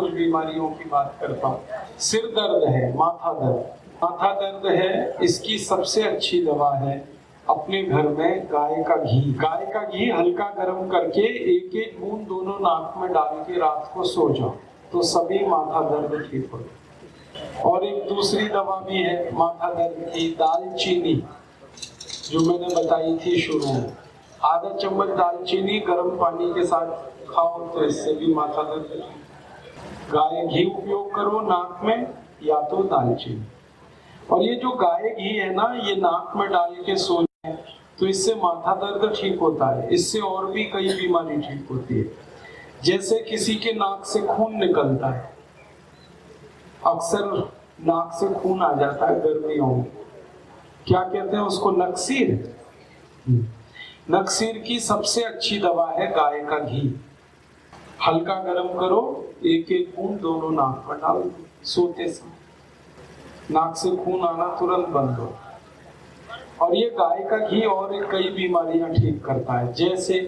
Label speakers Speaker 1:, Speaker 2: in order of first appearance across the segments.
Speaker 1: कुछ बीमारियों की बात करता हूँ। सिर दर्द है, माथा दर्द है, इसकी सबसे अच्छी दवा है अपने घर में गाय का घी हल्का गर्म करके एक एक बूंद दोनों नाक में डाल के रात को सो जाओ तो सभी माथा दर्द ठीक हो जाए। और एक दूसरी दवा भी है माथा दर्द की, दालचीनी, जो मैंने बताई थी शुरू में। आधा चम्मच दालचीनी गर्म पानी के साथ खाओ तो इससे भी माथा दर्द। गाय घी उपयोग करो नाक में या तो दालचीनी। और ये जो गाय घी है ना, ये नाक में डाल के सो जाए तो इससे माथा दर्द ठीक होता है। इससे और भी कई बीमारी ठीक होती है। जैसे किसी के नाक से खून निकलता है, अक्सर नाक से खून आ जाता है गर्मियों में, क्या कहते हैं उसको, नक्सीर। नक्सीर की सबसे अच्छी दवा है गाय का घी। हल्का गरम करो, एक एक बूंद दोनों नाक पर डाल दो सोते समय, नाक से खून आना तुरंत बंद हो। और ये गाय का घी और कई बीमारियां ठीक करता है। जैसे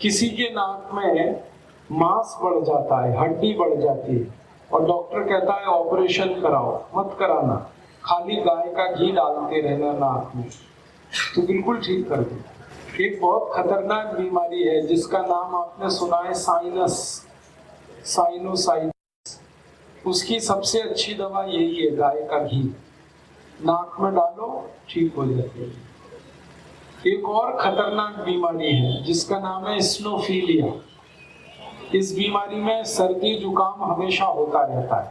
Speaker 1: किसी के नाक में मांस बढ़ जाता है, हड्डी बढ़ जाती है और डॉक्टर कहता है ऑपरेशन कराओ, मत कराना, खाली गाय का घी डालते रहना नाक में तो बिल्कुल ठीक कर देता। एक बहुत खतरनाक बीमारी है जिसका नाम आपने सुना है, साइनोसाइटिस। उसकी सबसे अच्छी दवा यही है, गाय का घी नाक में डालो ठीक हो जाती है। एक और खतरनाक बीमारी है जिसका नाम है स्नोफीलिया। इस बीमारी में सर्दी जुकाम हमेशा होता रहता है,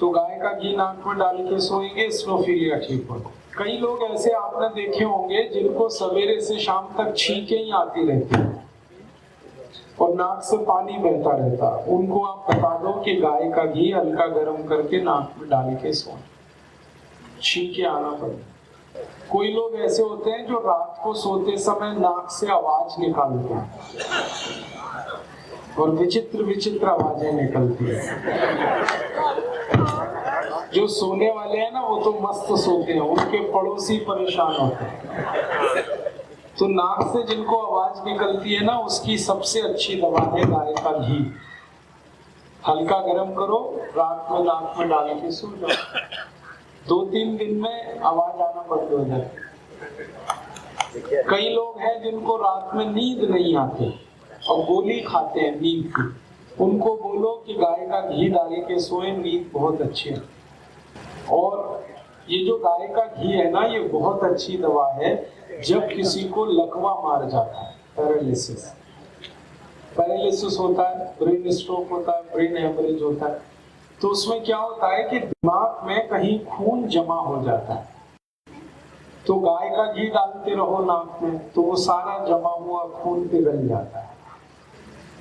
Speaker 1: तो गाय का घी नाक में डाल के सोएंगे, स्नोफीलिया ठीक होगा। कई लोग ऐसे आपने देखे होंगे जिनको सवेरे से शाम तक छींकें ही आती रहती है और नाक से पानी बहता रहता, उनको आप बता दो कि गाय का घी हल्का गर्म करके नाक में डाल के सोएं, छींके आना पड़े। कोई लोग ऐसे होते हैं जो रात को सोते समय नाक से आवाज निकालते हैं और विचित्र विचित्र आवाजें निकलती है। जो सोने वाले हैं ना वो तो मस्त सोते हैं, उनके पड़ोसी परेशान होते हैं। तो नाक से जिनको आवाज निकलती है ना, उसकी सबसे अच्छी दवा है गाय का घी। हल्का गरम करो, रात में नाक में डाल के सो जाओ, 2-3 दिन में आवाज आना बंद हो जाती है। कई लोग हैं जिनको रात में नींद नहीं आती और गोली खाते हैं नींद की, उनको बोलो कि गाय का घी डाल के सोए, नींद बहुत अच्छी है। और ये जो गाय का घी है ना, ये बहुत अच्छी दवा है जब किसी को लकवा मार जाता है, पैरालिसिस होता है, ब्रेन स्ट्रोक होता है, ब्रेन हेमरेज होता है, तो उसमें क्या होता है कि दिमाग में कहीं खून जमा हो जाता है। तो गाय का घी डालते रहो नाक में तो वो सारा जमा हुआ खून पिघल जाता है।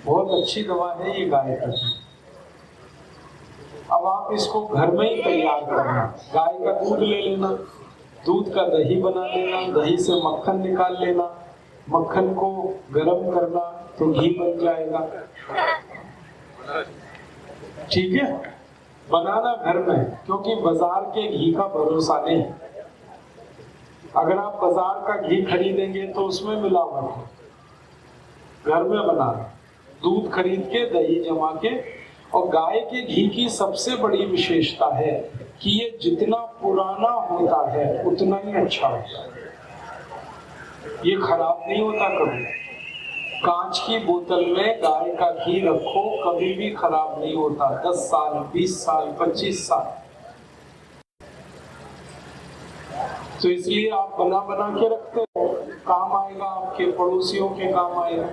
Speaker 1: बहुत अच्छी दवा है ये गाय का घी। अब आप इसको घर में ही तैयार करना। गाय का दूध ले लेना, दूध का दही बना लेना, दही से मक्खन निकाल लेना, मक्खन को गरम करना तो घी बन जाएगा। ठीक है, बनाना घर में, क्योंकि बाजार के घी का भरोसा नहीं। अगर आप बाजार का घी खरीदेंगे तो उसमें मिलावट है। घर में बनाना, दूध खरीद के, दही जमा के। और गाय के घी की सबसे बड़ी विशेषता है कि ये जितना पुराना होता है उतना ही अच्छा होता है, ये खराब नहीं होता कभी। कांच की बोतल में गाय का घी रखो, कभी भी खराब नहीं होता, 10 साल, 20 साल, 25 साल। तो इसलिए आप बना बना के रखते हो, काम आएगा, आपके पड़ोसियों के काम आएगा।